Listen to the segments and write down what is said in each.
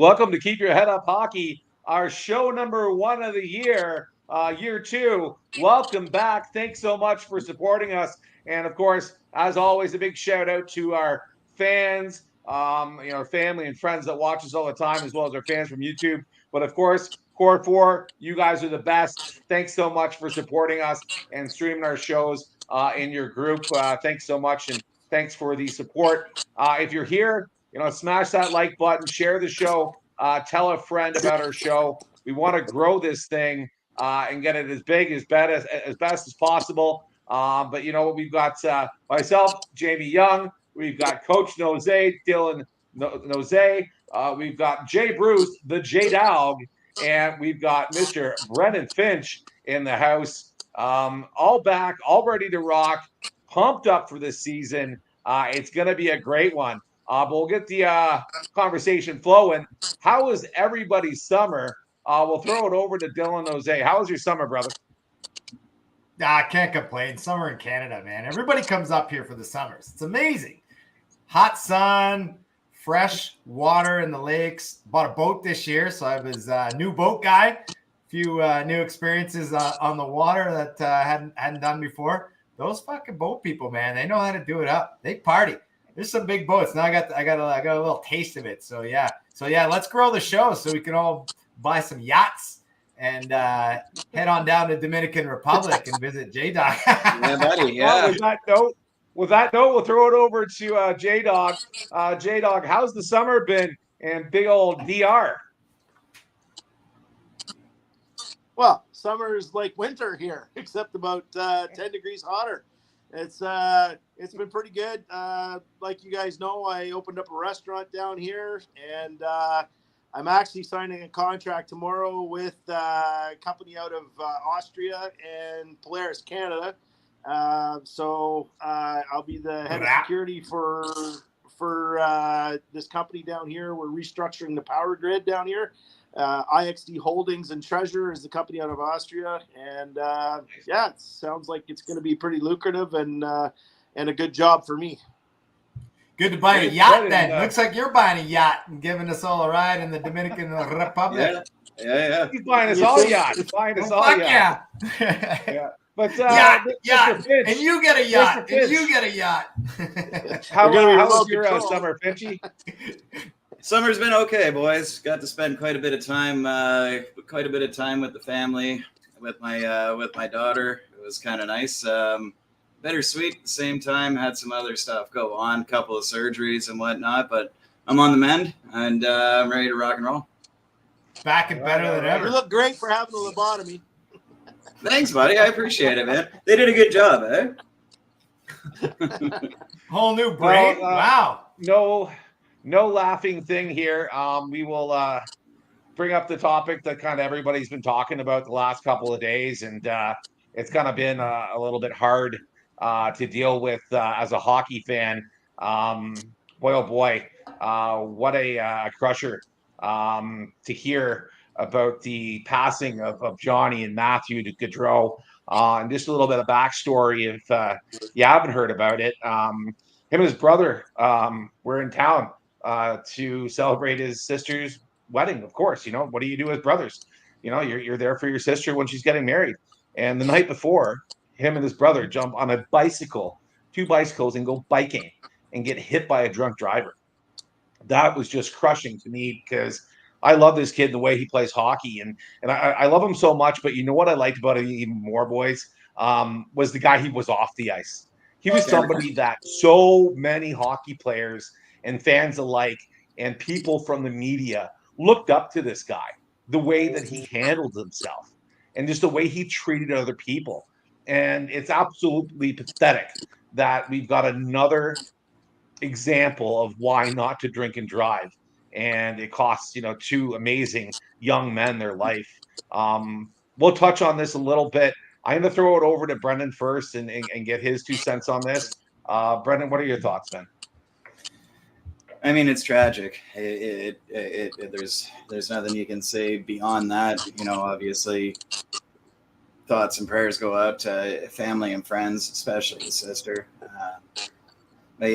Welcome to Keep Your Head Up Hockey, our show number 1 of the year, year 2. Welcome back. Thanks so much for supporting us. And of course, as always, a big shout out to our fans, our family and friends that watch us all the time, as well as our fans from YouTube. But of course, Core 4, you guys are the best. Thanks so much for supporting us and streaming our shows in your group. Thanks so much, and thanks for the support. If you're here, smash that like button, share the show, tell a friend about our show. We want to grow this thing and get it as big as best as possible. But we've got myself, Jamie Young. We've got Coach Noze, Dylan Noze. We've got Jay Bruce, the J Dog, and we've got Mr. Brendan Finch in the house. All back, all ready to rock, pumped up for this season. It's going to be a great one. But we'll get the conversation flowing. How was everybody's summer? We'll throw it over to Dylan Noze. How was your summer, brother? I can't complain. Summer in Canada, man. Everybody comes up here for the summers. It's amazing. Hot sun, fresh water in the lakes. Bought a boat this year, so I was a new boat guy. A few new experiences on the water that hadn't done before. Those fucking boat people, man, they know how to do it up. They party. There's some big boats. Now I got a little taste of it. So yeah, let's grow the show so we can all buy some yachts and head on down to Dominican Republic and visit J-Dog. Yeah, buddy. Yeah. With that note, we'll throw it over to J-Dog. J-Dog, how's the summer been in big old DR? Well, summer is like winter here, except about 10 degrees hotter. It's been pretty good. Like you guys know, I opened up a restaurant down here, and I'm actually signing a contract tomorrow with a company out of Austria and Polaris, Canada. So I'll be the head of security for this company down here. We're restructuring the power grid down here. IXD Holdings and Treasure is the company out of Austria, and it sounds like it's going to be pretty lucrative and a good job for me. Good to buy a yacht then. Looks like you're buying a yacht and giving us all a ride in the Dominican Republic. Yeah. He's buying us all yachts. He's buying us all yachts. Yeah. But yacht, and you get a yacht, and you get a yacht. How was your summer, Finchy? Summer's been okay, boys. Got to spend quite a bit of time with the family, with my daughter. It was kind of nice. Bittersweet at the same time. Had some other stuff go on, a couple of surgeries and whatnot, but I'm on the mend and I'm ready to rock and roll. Back and better than ever. You look great for having a lobotomy. Thanks, buddy. I appreciate it, man. They did a good job, Whole new brain. Wow. No laughing thing here. We will bring up the topic that kind of everybody's been talking about the last couple of days, and it's kind of been a little bit hard to deal with as a hockey fan. Boy, oh boy, what a crusher to hear about the passing of Johnny and Matthew Gaudreau. And just a little bit of backstory if you haven't heard about it. Him and his brother were in town to celebrate his sister's wedding. Of course, what do you do as brothers? You're there for your sister when she's getting married. And the night before, him and his brother jump on a bicycle, 2 bicycles, and go biking and get hit by a drunk driver. That was just crushing to me because I love this kid, the way he plays hockey, and I love him so much. But you know what I liked about him even more, boys, was the guy he was off the ice. He was somebody that so many hockey players and fans alike and people from the media looked up to this guy, the way that he handled himself and just the way he treated other people. And it's absolutely pathetic that we've got another example of why not to drink and drive. And it costs, 2 amazing young men their life. We'll touch on this a little bit. I'm going to throw it over to Brendan first and get his 2 cents on this. Brendan, what are your thoughts, man? I mean, it's tragic. There's nothing you can say beyond that. Obviously, thoughts and prayers go out to family and friends, especially his sister. But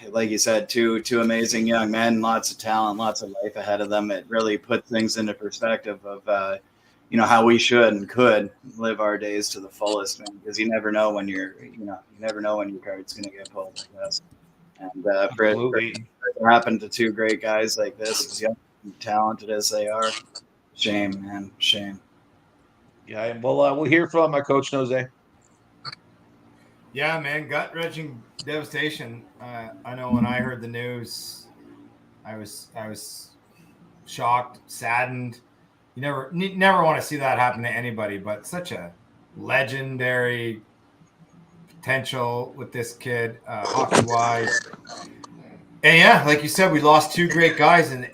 like you said, two amazing young men, lots of talent, lots of life ahead of them. It really put things into perspective of how we should and could live our days to the fullest, man. Because you never know when you never know when your card's going to get pulled like this. And for it Absolutely. to happen to two great guys like this, as young and talented as they are, shame, man, shame. Yeah, and we'll hear from my coach Jose. Yeah, man, gut-wrenching devastation. I know when I heard the news, I was shocked, saddened. You never want to see that happen to anybody, but such a legendary potential with this kid, hockey-wise. And yeah, like you said, we lost two great guys, and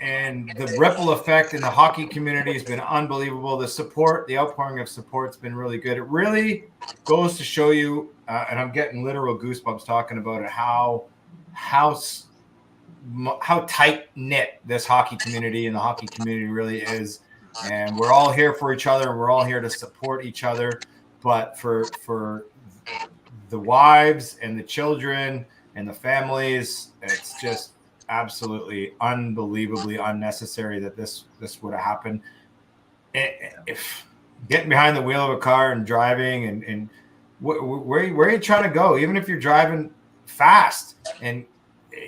the ripple effect in the hockey community has been unbelievable. The outpouring of support has been really good. It really goes to show you, and I'm getting literal goosebumps talking about it, how tight knit this hockey community and the hockey community really is. And we're all here for each other, and we're all here to support each other. But for the wives and the children and the families, it's just absolutely unbelievably unnecessary that this would have happened. If getting behind the wheel of a car and driving and where are you trying to go, even if you're driving fast and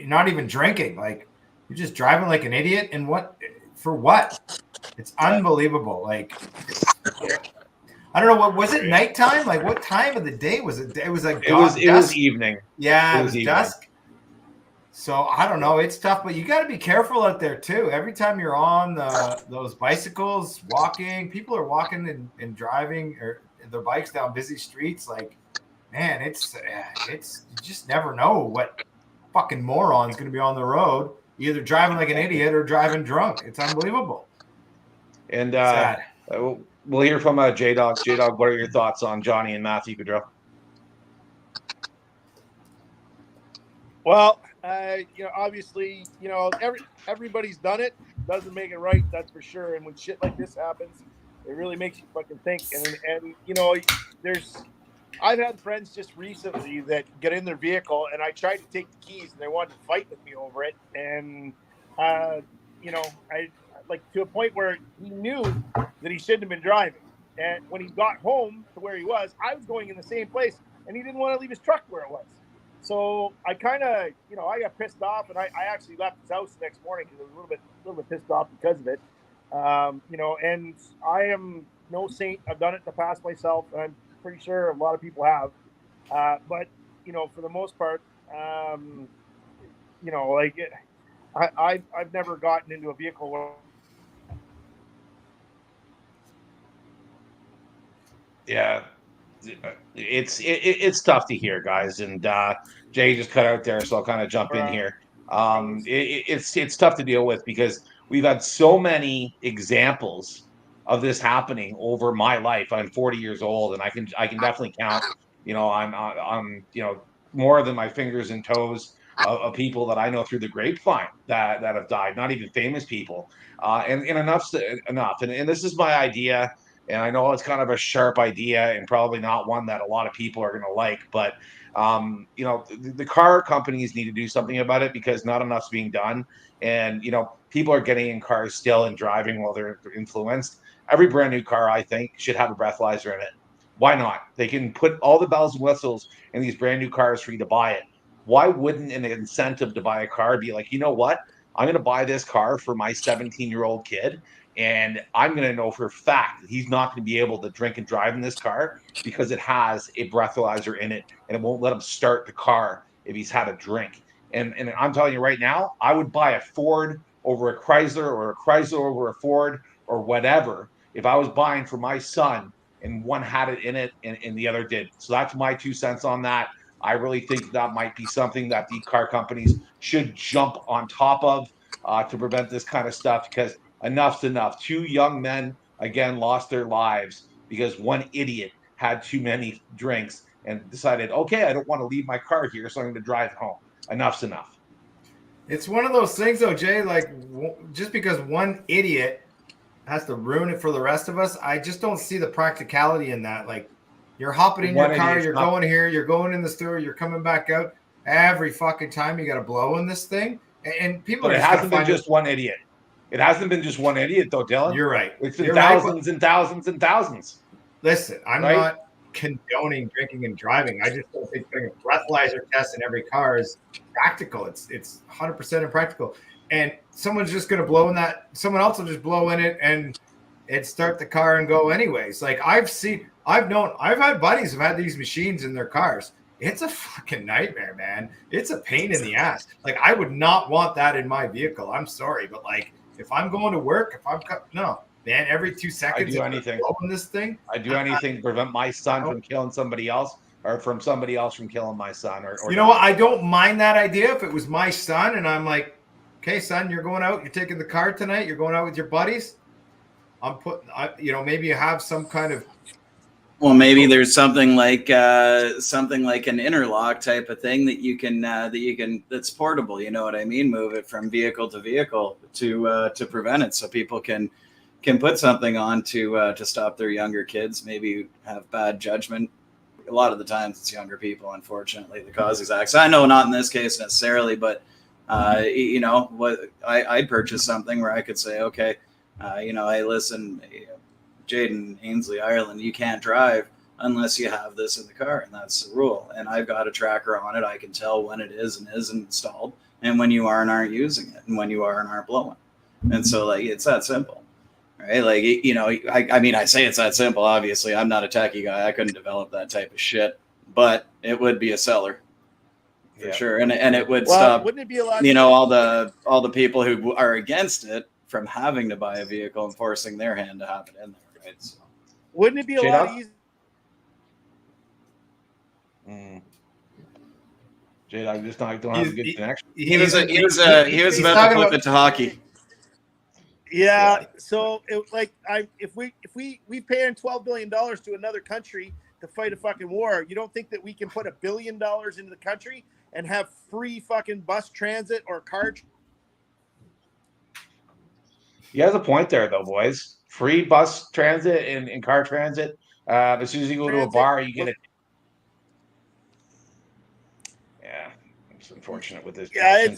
not even drinking, like you're just driving like an idiot, and what it's unbelievable. Like, I don't know, what was it, nighttime? Like, what time of the day was it? It was like it was evening. Yeah, it was evening. dusk. So I don't know. It's tough, but you got to be careful out there too. Every time you're on those bicycles, walking, people are walking and driving or their bikes down busy streets. Like, man, it's you just never know what fucking moron's going to be on the road, either driving like an idiot or driving drunk. It's unbelievable. And Sad. we'll hear from J Dog. J Dog, what are your thoughts on Johnny and Matthew Gaudreau? Well, obviously, everybody's done it. Doesn't make it right, that's for sure. And when shit like this happens, it really makes you fucking think. And I've had friends just recently that get in their vehicle, and I tried to take the keys, and they wanted to fight with me over it. And I like to a point where he knew that he shouldn't have been driving. And when he got home to where he was, I was going in the same place, and he didn't want to leave his truck where it was. So I kind of, I got pissed off, and I actually left his house the next morning because I was a little bit pissed off because of it. And I am no saint. I've done it in the past myself, and I'm pretty sure a lot of people have. But for the most part, I've never gotten into a vehicle where. Yeah, it's tough to hear, guys, and Jay just cut out there, so I'll kind of jump in here. It's tough to deal with because we've had so many examples of this happening over my life. I'm 40 years old, and I can definitely count, on more than my fingers and toes of people that I know through the grapevine that have died, not even famous people. And enough's enough. And this is my idea. And I know it's kind of a sharp idea and probably not one that a lot of people are going to like, but the car companies need to do something about it because not enough's being done. And, people are getting in cars still and driving while they're influenced. Every brand new car, I think, should have a breathalyzer in it. Why not? They can put all the bells and whistles in these brand new cars for you to buy it. Why wouldn't an incentive to buy a car be like, you know what? I'm going to buy this car for my 17-year-old kid. And I'm going to know for a fact that he's not going to be able to drink and drive in this car because it has a breathalyzer in it and it won't let him start the car if he's had a drink. And I'm telling you right now, I would buy a Ford over a Chrysler or a Chrysler over a Ford or whatever if I was buying for my son and one had it in it and the other did. So that's my 2 cents on that. I really think that might be something that the car companies should jump on top of to prevent this kind of stuff because enough's enough. 2 young men, again, lost their lives because one idiot had too many drinks and decided, okay, I don't want to leave my car here, so I'm going to drive home. Enough's enough. It's one of those things, though, Jay, like just because one idiot has to ruin it for the rest of us, I just don't see the practicality in that. Like, you're hopping in your car, you're going here, you're going in the store, you're coming back out. Every fucking time you got to blow in this thing, and people But are it just gonna hasn't been find just one idiot. It hasn't been just one idiot, though, Dylan. You're right. It's been You're right, thousands and thousands and thousands. Listen, I'm Right? not condoning drinking and driving. I just don't think putting a breathalyzer test in every car is practical. It's 100% impractical. And someone's just going to blow in that. Someone else will just blow in it and start the car and go anyways. Like I've had buddies who've had these machines in their cars. It's a fucking nightmare, man. It's a pain in the ass. Like I would not want that in my vehicle. I'm sorry, but like if I'm going to work, no, man, every 2 seconds, do anything. blowing this thing. I do anything to prevent my son from killing somebody else, or from somebody else from killing my son. Or you know what? I don't mind that idea if it was my son, and I'm like, okay, son, you're going out. You're taking the car tonight. You're going out with your buddies. Maybe you have some kind of. Well, maybe there's something like an interlock type of thing that you can that's portable. You know what I mean? Move it from vehicle to vehicle to prevent it, so people can put something on to stop their younger kids. Maybe have bad judgment. A lot of the times, it's younger people, unfortunately, that cause these accidents. I know not in this case necessarily, but I'd purchase something where I could say, okay, hey, listen. Jaden Ainsley, Ireland, you can't drive unless you have this in the car, and that's the rule. And I've got a tracker on it. I can tell when it is and isn't installed, and when you are and aren't using it, and when you are and aren't blowing. And so, like, it's that simple, right? Like, I say it's that simple. Obviously, I'm not a techie guy. I couldn't develop that type of shit, but it would be a seller for sure, and it would stop. Wouldn't it be a lot? All the people who are against it from having to buy a vehicle and forcing their hand to have it in there. Right. So. Wouldn't it be a lot easier? Jade, I just don't have a good connection. He was about to flip it to hockey. Yeah. So if we paying $12 billion to another country to fight a fucking war, you don't think that we can put $1 billion into the country and have free fucking bus transit or car? He has a point there, though, boys. Free bus transit and car transit. As soon as you go to a bar, you get it. Yeah, it's unfortunate with this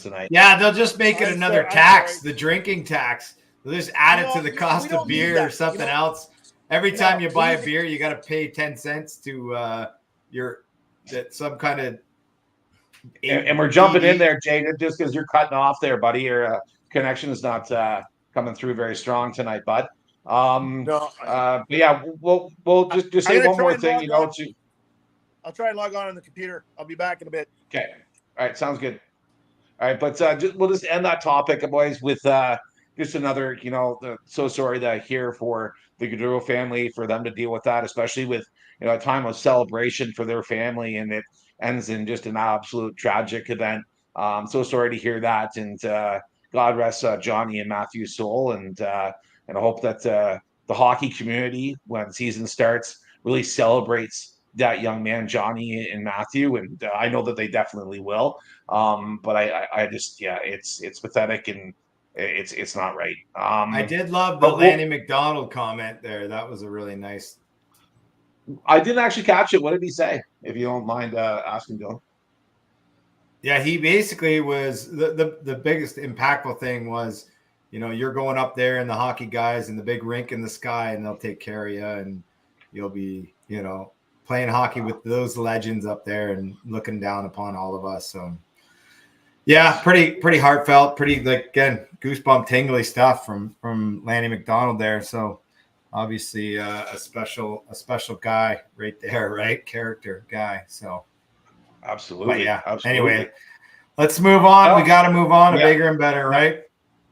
tonight. Yeah, they'll just make it another tax, the drinking tax. They'll just add it to the cost of beer or something else. Every time you buy a beer, you got to pay 10 cents to some kind of. And we're jumping in there, Jade, just because you're cutting off there, buddy. Your connection is not coming through very strong tonight, bud. But yeah, we'll just say one more thing, I'll try and log on the computer. I'll be back in a bit. Okay. All right. Sounds good. All right. But we'll just end that topic, boys, with just another, so sorry that I hear for the Gaudreau family, for them to deal with that, especially with, a time of celebration for their family, and it ends in just an absolute tragic event. So sorry to hear that. And God rest Johnny and Matthew's soul. And I hope that the hockey community, when the season starts, really celebrates that young man, Johnny and Matthew. And I know that they definitely will. But I just, it's pathetic, and it's not right. I did love the Lanny McDonald comment there. That was a really nice. I didn't actually catch it. What did he say? If you don't mind asking, Dylan. Yeah, he basically was the biggest impactful thing was, you're going up there and the hockey guys and the big rink in the sky, and they'll take care of you, and you'll be, playing hockey with those legends up there and looking down upon all of us. So yeah, pretty heartfelt, pretty, like, again, goosebump tingly stuff from Lanny McDonald there. So obviously a special guy right there, right? Character guy. So absolutely. But yeah. Absolutely. Anyway, let's move on. We got to move on to bigger and better, right?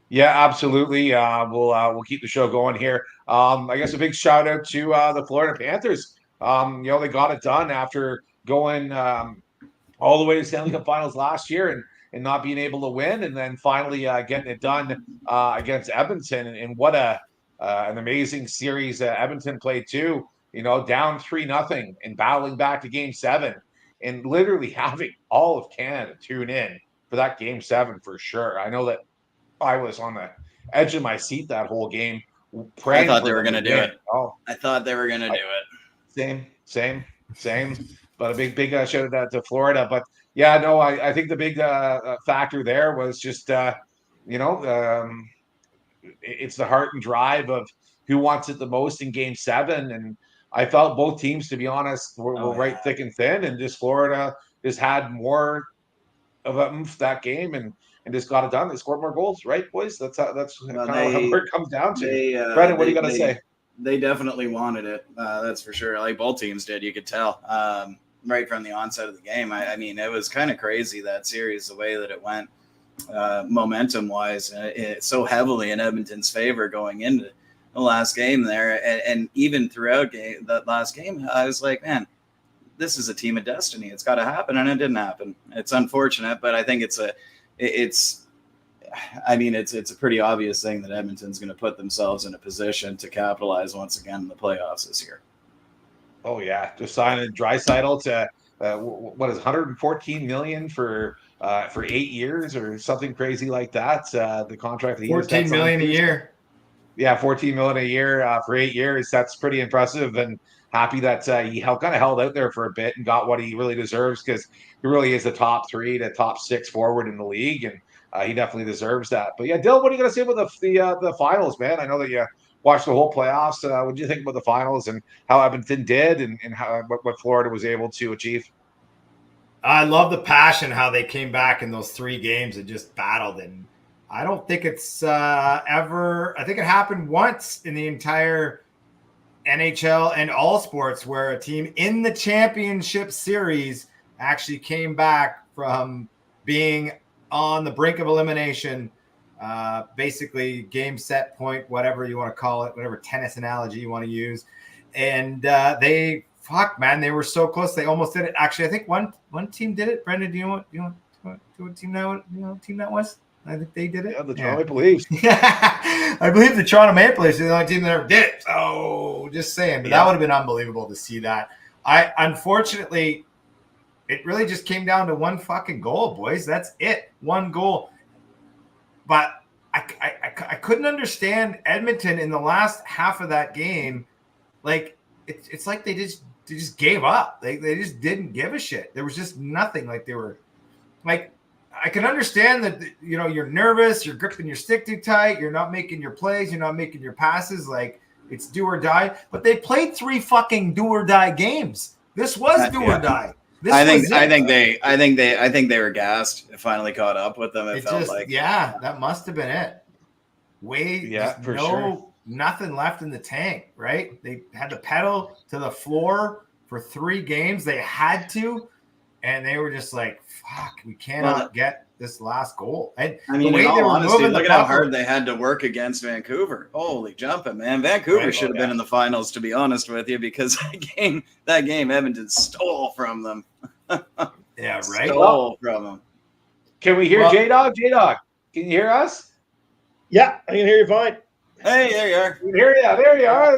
Yeah, absolutely. We'll keep the show going here. I guess a big shout out to the Florida Panthers. They got it done after going all the way to Stanley Cup Finals last year and not being able to win, and then finally getting it done against Edmonton. And what an amazing series that Edmonton played too. Down 3-0 and battling back to Game 7, and literally having all of Canada tune in for that Game 7 for sure. I know that I was on the edge of my seat that whole game. I thought they were going to do it. Oh, I thought they were going to do it. Same. Same, but a big shout out to Florida. But yeah, no, I think the big factor there was just you know it's the heart and drive of who wants it the most in Game 7, and I felt both teams, to be honest, were right thick and thin, and just Florida just had more of a oomph that game and just got it done. They scored more goals, right, boys? That's kind of where it comes down to. Brendan, what are you gonna say? They definitely wanted it. That's for sure. Like both teams did, you could tell right from the onset of the game. I mean, it was kind of crazy, that series, the way that it went, momentum wise, so heavily in Edmonton's favor going into the last game there, and even throughout that last game, I was like, man, this is a team of destiny. It's got to happen, and it didn't happen. It's unfortunate, but I think it's a pretty obvious thing that Edmonton's going to put themselves in a position to capitalize once again in the playoffs this year. Oh yeah, just signing Draisaitl to what is 114 million for 8 years or something crazy like that. The contract that 14 million a year. Yeah, 14 million a year for 8 years. That's pretty impressive, and happy that he kind of held out there for a bit and got what he really deserves, because he really is a top 3 to top 6 forward in the league, and he definitely deserves that. But yeah, Dylan, what are you going to say about the finals, man? I know that you watched the whole playoffs. What do you think about the finals and how Edmonton did, and how what Florida was able to achieve? I love the passion, how they came back in those 3 games and just battled. And I don't think it's I think it happened once in the entire NHL and all sports where a team in the championship series actually came back from being on the brink of elimination, basically game, set, point, whatever you want to call it, whatever tennis analogy you want to use. And they were so close. They almost did it. Actually, I think one team did it. Brendan, do you want what team that was? I think they did it. Yeah, the Toronto Maple Leafs. I believe the Toronto Maple Leafs are the only team that ever did it. So just saying, but that would have been unbelievable to see that. Unfortunately, it really just came down to one fucking goal, boys. That's it. One goal. But I couldn't understand Edmonton in the last half of that game. Like it's like they just gave up. They just didn't give a shit. There was just nothing. Like they were like, I can understand that, you're nervous, you're gripping your stick too tight, you're not making your plays, you're not making your passes, like it's do or die. But they played 3 fucking do or die games. This was do or die. I think they were gassed. It finally caught up with them. It felt like that must have been it. Sure. Nothing left in the tank, right? They had to pedal to the floor for 3 games. They had to, and they were just like, fuck, we cannot get this last goal. And I mean, in all honesty, look at how hard they had to work against Vancouver. Holy jumping, man. Vancouver should have been in the finals, to be honest with you, because that game Edmonton stole from them. Yeah, right. Stole from them. Can we hear J-Dog? J-Dog, can you hear us? Yeah, I can hear you fine. Hey, there you are. There you are.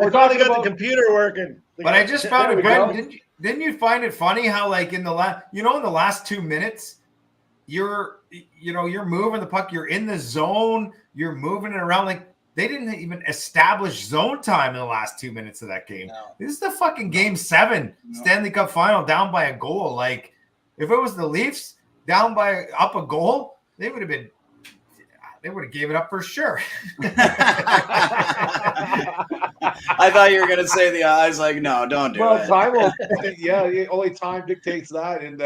We're talking about the computer working. But I just found it, Brent, didn't you find it funny how, like, in the last 2 minutes, you're moving the puck, you're in the zone, you're moving it around. Like, they didn't even establish zone time in the last 2 minutes of that game. No. This is the fucking Game 7 Stanley Cup final, down by a goal. Like, if it was the Leafs up a goal, they would have gave it up for sure. I thought you were going to say the eyes, like, no, don't do it. Time will, only time dictates that, and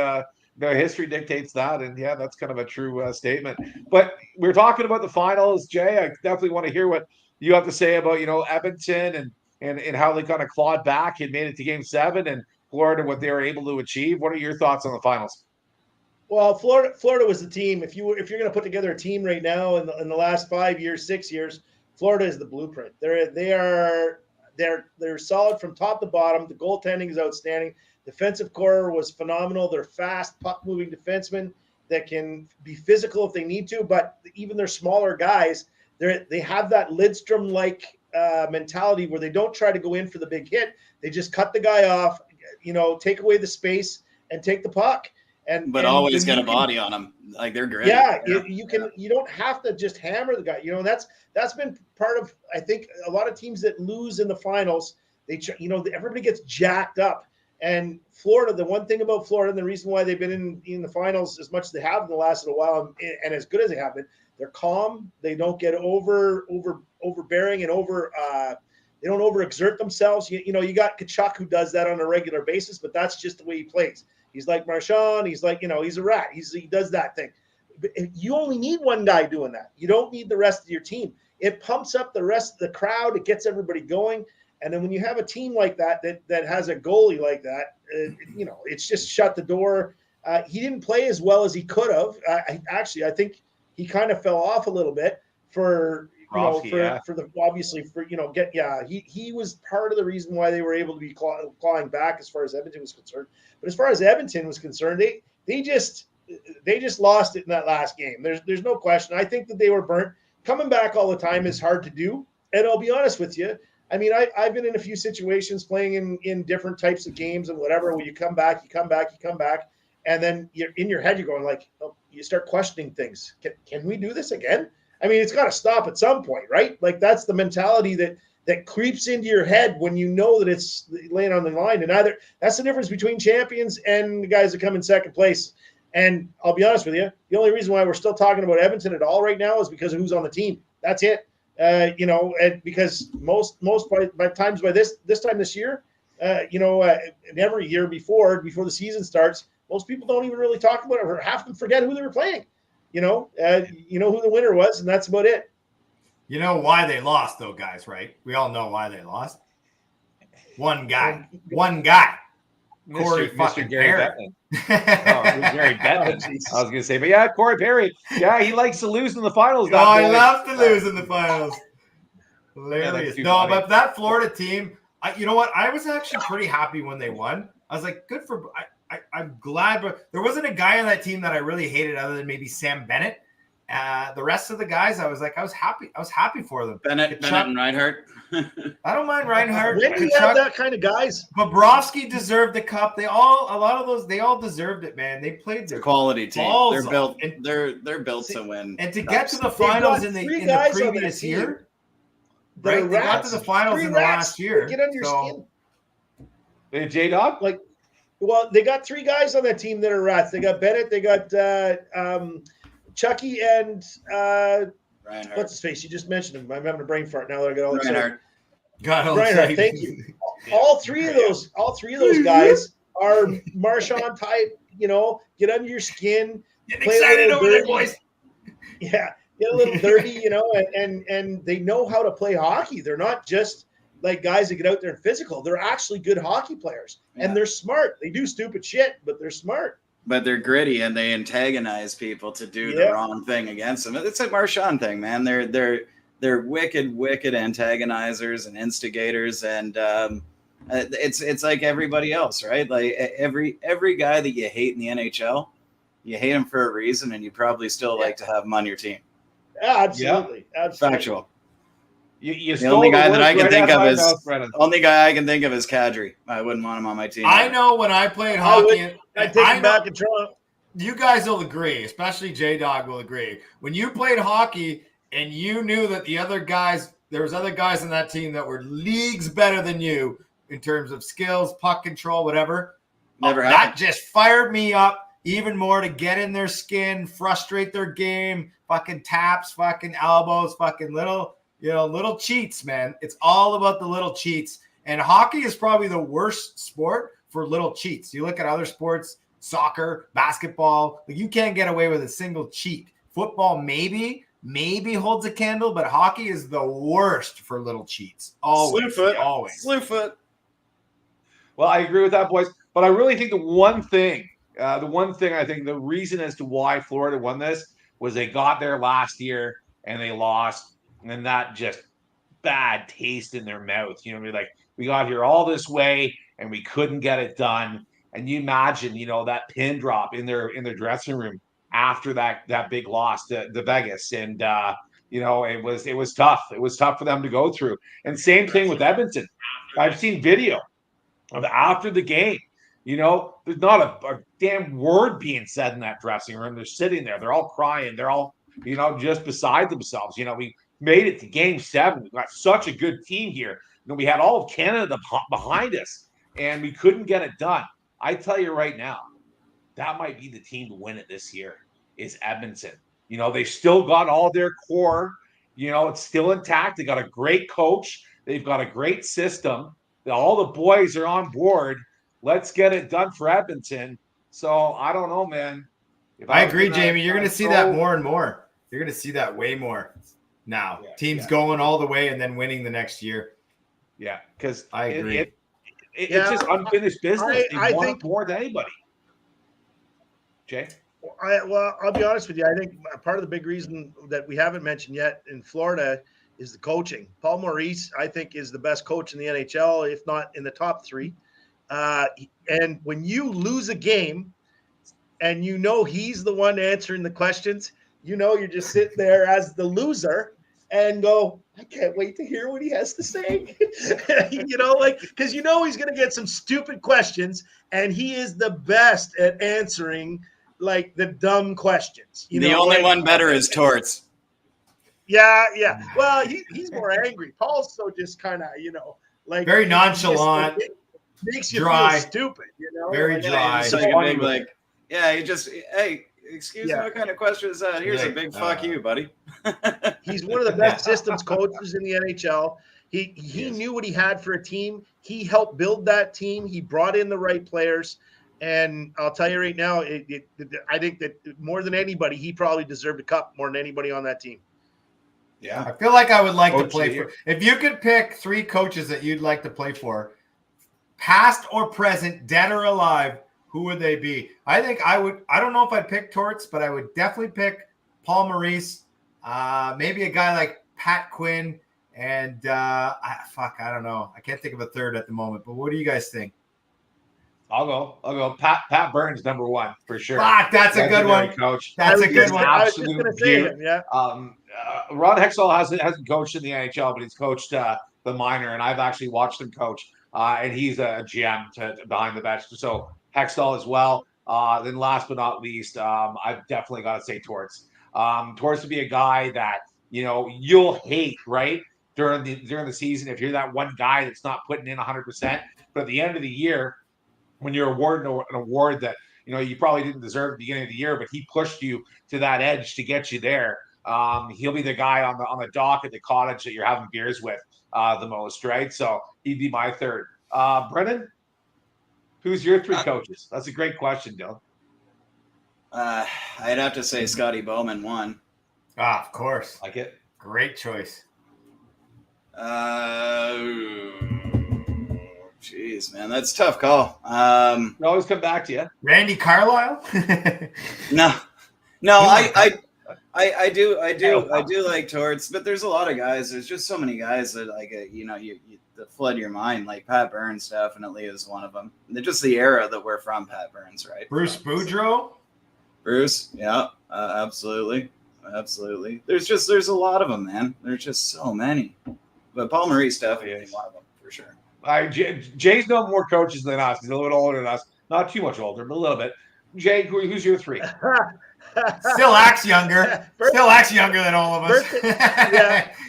history dictates that, and that's kind of a true statement. But we're talking about the finals, Jay. I definitely want to hear what you have to say about Edmonton and how they kind of clawed back and made it to Game 7, and Florida, what they were able to achieve. What are your thoughts on the finals? Well, Florida was the team. If you're going to put together a team right now in the last 5 years, 6 years, Florida is the blueprint. They're solid from top to bottom. The goaltending is outstanding. Defensive core was phenomenal. They're fast, puck-moving defensemen that can be physical if they need to. But even their smaller guys, they have that Lidstrom-like mentality where they don't try to go in for the big hit. They just cut the guy off, take away the space and take the puck. But always get a body on them, like they're great. You don't have to just hammer the guy. That's been part of, I think, a lot of teams that lose in the finals. everybody gets jacked up. And Florida, the one thing about Florida, and the reason why they've been in the finals as much as they have in the last little while, and as good as they have been, they're calm. They don't get overbearing and they don't overexert themselves. You got Tkachuk who does that on a regular basis, but that's just the way he plays. He's like Marchand. He's like, he's a rat. He does that thing. But you only need one guy doing that. You don't need the rest of your team. It pumps up the rest of the crowd. It gets everybody going. And then when you have a team like that has a goalie like that, it's just shut the door. He didn't play as well as he could have. I think he kind of fell off a little bit for he was part of the reason why they were able to be clawing back as far as Edmonton was concerned. But as far as Edmonton was concerned, they just lost it in that last game. There's no question. I think that they were burnt. Coming back all the time is hard to do. And I'll be honest with you. I mean, I've been in a few situations playing in different types of games and whatever, where you come back, and then in your head, you're going like, you start questioning things. Can we do this again? I mean, it's got to stop at some point, right? Like that's the mentality that creeps into your head when you know that it's laying on the line. And that's the difference between champions and the guys that come in second place. And I'll be honest with you, the only reason why we're still talking about Edmonton at all right now is because of who's on the team. That's it. Because most by this time this year, and every year before the season starts, most people don't even really talk about it, or half of them forget who they were playing. Who the winner was, and that's about it. You know why they lost, though, guys, right? We all know why they lost. One guy. Corey Mr. Gary Bettman. Gary Bettman. Jesus. I was going to say, but yeah, Corey Perry. Yeah, he likes to lose in the finals. I love to lose in the finals. Hilarious. Yeah, no, but that Florida team, you know what? I was actually pretty happy when they won. I was like, good for. I'm glad, but there wasn't a guy on that team that I really hated, other than maybe Sam Bennett. The rest of the guys, I was happy. I was happy for them. Bennett and Reinhardt. I don't mind Reinhardt. When do you have that kind of guys? Bobrovsky deserved the cup. They all deserved it, man. They played their quality team. balls They're built. off. They're built to win. And to get to the finals in the previous year, right? They got to the finals in the last year. Get under your skin. J-Dog? They got three guys on that team that are rats. They got Bennett. They got Chucky and Reinhardt. what's his face? You just mentioned him. I'm having a brain fart now that I got all excited. Reinhardt. Thank you. All three of those guys are Marchand type. Get under your skin. Getting excited over there, boys. Yeah, get a little dirty. And they know how to play hockey. They're not just like guys that get out there and physical. They're actually good hockey players, and they're smart. They do stupid shit, but they're smart. But they're gritty and they antagonize people to do the wrong thing against them. It's a Marchand thing, man. They're wicked antagonizers and instigators, and it's like everybody else, right? Like every guy that you hate in the NHL, you hate him for a reason, and you probably still like to have him on your team. Absolutely. Factual. The only guy that I can think of is Kadri. I wouldn't want him on my team. I know when I played hockey. I take him back in Toronto. You guys will agree, especially J-Dog will agree. When you played hockey and you knew that there was other guys on that team that were leagues better than you in terms of skills, puck control, whatever. That just fired me up even more to get in their skin, frustrate their game, fucking taps, fucking elbows, fucking little cheats, man. It's all about the little cheats. And hockey is probably the worst sport for little cheats. You look at other sports, soccer, basketball, you can't get away with a single cheat. Football maybe holds a candle, but hockey is the worst for little cheats. Always. Slewfoot. Well, I agree with that, boys. But I really think the one thing I think the reason as to why Florida won this was they got there last year and they lost, and that just bad taste in their mouth. We got here all this way and we couldn't get it done. And you imagine, that pin drop in their dressing room after that big loss to Vegas. And it was tough. It was tough for them to go through. And same thing with Edmonton. I've seen video of after the game. There's not a damn word being said in that dressing room. They're sitting there. They're all crying. They're all, just beside themselves. We made it to game 7. We've got such a good team here. we had all of Canada behind us, and we couldn't get it done. I tell you right now, that might be the team to win it this year is Edmonton. They've still got all their core. It's still intact. They got a great coach. They've got a great system. All the boys are on board. Let's get it done for Edmonton. So I don't know, man. I agree, Jamie. You're going to see that more and more. You're going to see that way more now. Teams going all the way and then winning the next year. Yeah, because I agree. It's just unfinished business. They want it more than anybody. Jay? I'll be honest with you. I think part of the big reason that we haven't mentioned yet in Florida is the coaching. Paul Maurice, I think, is the best coach in the NHL, if not in the top three. And when you lose a game and he's the one answering the questions, you're just sitting there as the loser and go, I can't wait to hear what he has to say. Because he's going to get some stupid questions, and he is the best at answering like the dumb questions. The only one better is Torts. Yeah. Well, he's more angry. Paul's so just kind of, very nonchalant. It makes you dry. Feel stupid, Very dry. It's like a big, he just, hey, excuse me, what kind of question is that? Here's a big fuck you, buddy. He's one of the best systems coaches in the NHL. He knew what he had for a team. He helped build that team. He brought in the right players. And I'll tell you right now, I think that more than anybody, he probably deserved a cup more than anybody on that team. Yeah. I feel like I would like to play for – if you could pick 3 coaches that you'd like to play for, past or present, dead or alive, who would they be? I think I would – I don't know if I'd pick Torts, but I would definitely pick Paul Maurice, maybe a guy like Pat Quinn, and I don't know. I can't think of a third at the moment, but what do you guys think? I'll go. Pat Burns, number 1 for sure. That's a good one, coach. That's a good one. I was just going to say him. Yeah. Ron Hextall hasn't coached in the NHL, but he's coached the minor, and I've actually watched him coach. And he's a GM behind the bench. So Hextall as well. Then last but not least, I've definitely got to say Torts. Torts would be a guy that you'll hate right during the season if you're that one guy that's not putting in 100%. But at the end of the year, when you're awarded an award that you probably didn't deserve at the beginning of the year, but he pushed you to that edge to get you there. He'll be the guy on the dock at the cottage that you're having beers with the most, right? So he'd be my third. Brennan, who's your 3 coaches? That's a great question, Dylan. I'd have to say Scotty Bowman 1. Of course. Like it. Great choice. Jeez, man, that's a tough call. We'll always come back to you. Randy Carlyle? No, I do like Torts, but there's a lot of guys. There's just so many guys that that flood your mind. Like Pat Burns definitely is one of them. They're just the era that we're from, Pat Burns, right? Bruce Boudreau? Bruce, yeah, absolutely. There's a lot of them, man. There's just so many. But Paul Maurice definitely one of them for sure. Jay's known more coaches than us. He's a little bit older than us. Not too much older, but a little bit. Jay, who's your 3? Still acts younger. Still acts younger than all of us.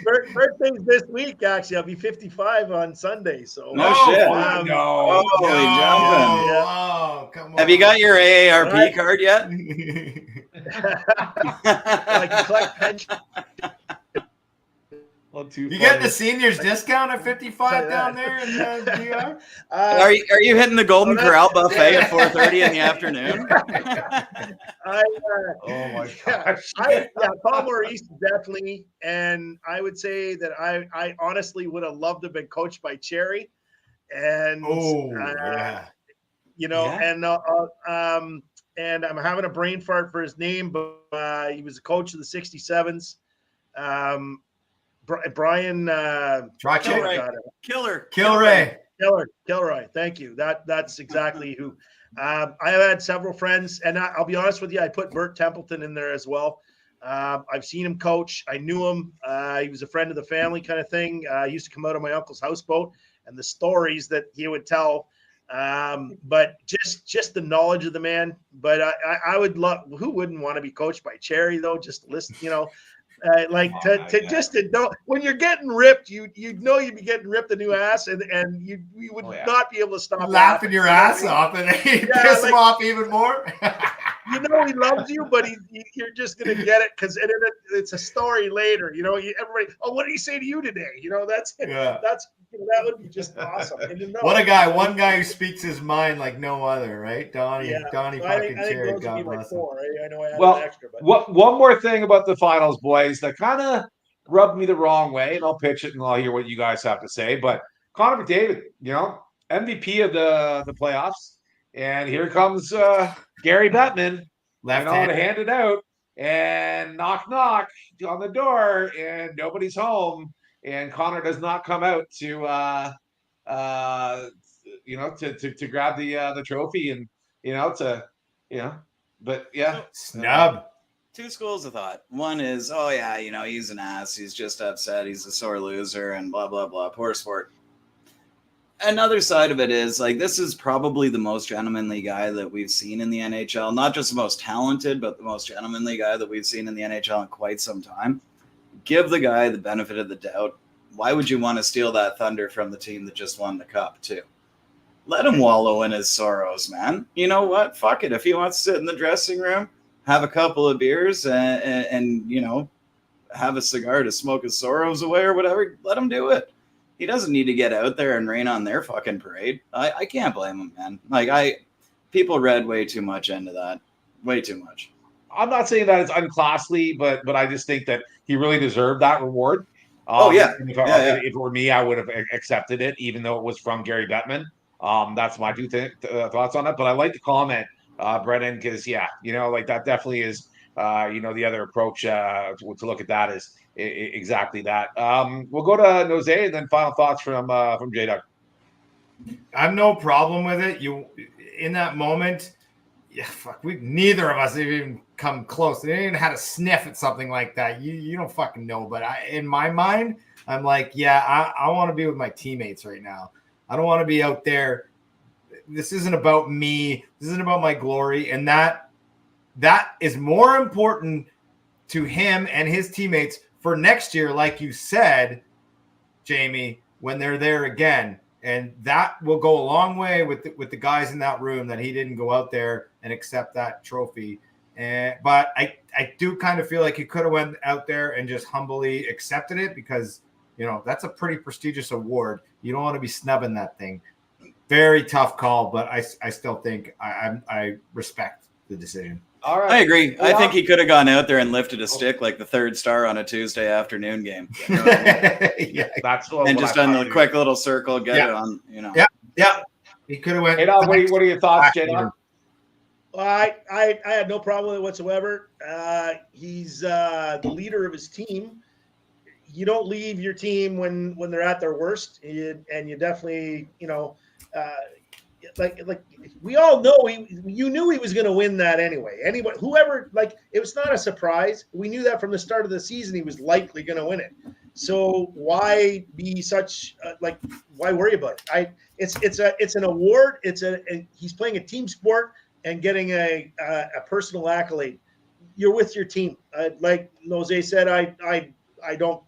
Birthday's this week, actually. I'll be 55 on Sunday. So no shit. No. Oh, come on. Have you got your AARP card yet? I collect pension. You get the seniors discount at 55 down there in DR? Are you hitting the Golden Corral buffet at 4:30 in the afternoon? Oh my gosh! Paul Maurice definitely, and I would say that I honestly would have loved to have been coached by Cherry, and and I'm having a brain fart for his name, but he was a coach of the 67s. Brian Kilroy. Thank you. That's exactly who. I have had several friends, and I'll be honest with you, I put Bert Templeton in there as well. I've seen him coach. I knew him. He was a friend of the family kind of thing. He used to come out of my uncle's houseboat, and the stories that he would tell. But just the knowledge of the man. But I would love. Who wouldn't want to be coached by Cherry though? Just listen, To don't, when you're getting ripped, you'd know you'd be getting ripped a new ass, and you would not be able to stop laughing your ass off, and then piss him off even more. You know he loves you, but you're just gonna get it because it's a story later. You know, everybody. Oh, what did he say to you today? You know, that would be just awesome. What a guy! One guy who speaks his mind like no other, right? Donnie fucking Cherry. God bless him. I know I had an extra, but one more thing about the finals, boys, that kind of rubbed me the wrong way, and I'll pitch it and I'll hear what you guys have to say. But Connor McDavid, MVP of the playoffs, and here comes Gary Bettman, to hand it out, and knock on the door, and nobody's home, and Connor does not come out to grab the trophy, and but yeah, snub. Two schools of thought. One is, oh yeah, he's an ass, he's just upset, he's a sore loser, and blah blah blah, poor sport. Another side of it is, like, this is probably the most gentlemanly guy that we've seen in the NHL. Not just the most talented, but the most gentlemanly guy that we've seen in the NHL in quite some time. Give the guy the benefit of the doubt. Why would you want to steal that thunder from the team that just won the cup, too? Let him wallow in his sorrows, man. You know what? Fuck it. If he wants to sit in the dressing room, have a couple of beers, and have a cigar to smoke his sorrows away or whatever, let him do it. He doesn't need to get out there and rain on their fucking parade. I can't blame him, man. Like, people read way too much into that. Way too much. I'm not saying that it's unclassly, but I just think that he really deserved that reward. If it were me, I would have accepted it, even though it was from Gary Bettman. That's my thoughts on it. But I like the comment, Brennan, because that definitely is the other approach to look at that is exactly that. We'll go to Nose and then final thoughts from J-Dog. I have no problem with it. You in that moment, neither of us even come close. They didn't even had a sniff at something like that. You don't fucking know. But in my mind, I'm like, I want to be with my teammates right now. I don't want to be out there. This isn't about me. This isn't about my glory. And that is more important to him and his teammates for next year, like you said, Jamie, when they're there again. And that will go a long way with the guys in that room, that he didn't go out there and accept that trophy. But I do kind of feel like he could have went out there and just humbly accepted it, because, that's a pretty prestigious award. You don't want to be snubbing that thing. Very tough call, but I still think I respect the decision. All right. I agree. I think he could have gone out there and lifted a stick like the third star on a Tuesday afternoon game. That's and just done the quick little circle, get it on. Yeah. He could have went. Hey, what are your thoughts, J-Dog? Well, I had no problem with it whatsoever. He's the leader of his team. You don't leave your team when they're at their worst, and you definitely, like we all know you knew he was going to win that anyway. Whoever, it was not a surprise. We knew that from the start of the season he was likely going to win it. So why be such why worry about it? It's an award. He's playing a team sport and getting a personal accolade. You're with your team. Like Nose said, I don't.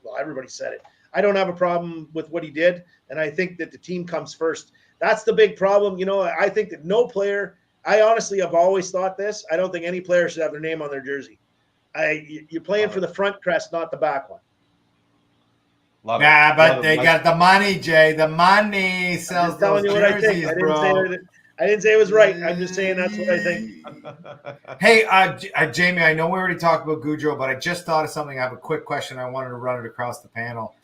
Well, everybody said it. I don't have a problem with what he did, and I think that the team comes first. That's the big problem. I think that no player. I honestly have always thought this. I don't think any player should have their name on their jersey. You're playing for the front crest, not the back one. But they got the money, Jay. The money sells those jerseys, bro. I didn't say it was right. I'm just saying that's what I think. Hey, Jamie, I know we already talked about Gaudreau, but I just thought of something. I have a quick question. I wanted to run it across the panel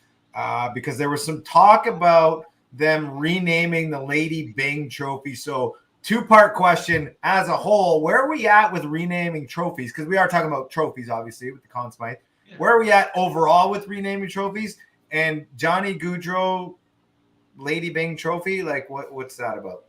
because there was some talk about them renaming the Lady Byng Trophy. So, two-part question as a whole. Where are we at with renaming trophies? Because we are talking about trophies, obviously, with the Conn Smythe. Yeah. Where are we at overall with renaming trophies? And Johnny Gaudreau Lady Byng Trophy, what's that about?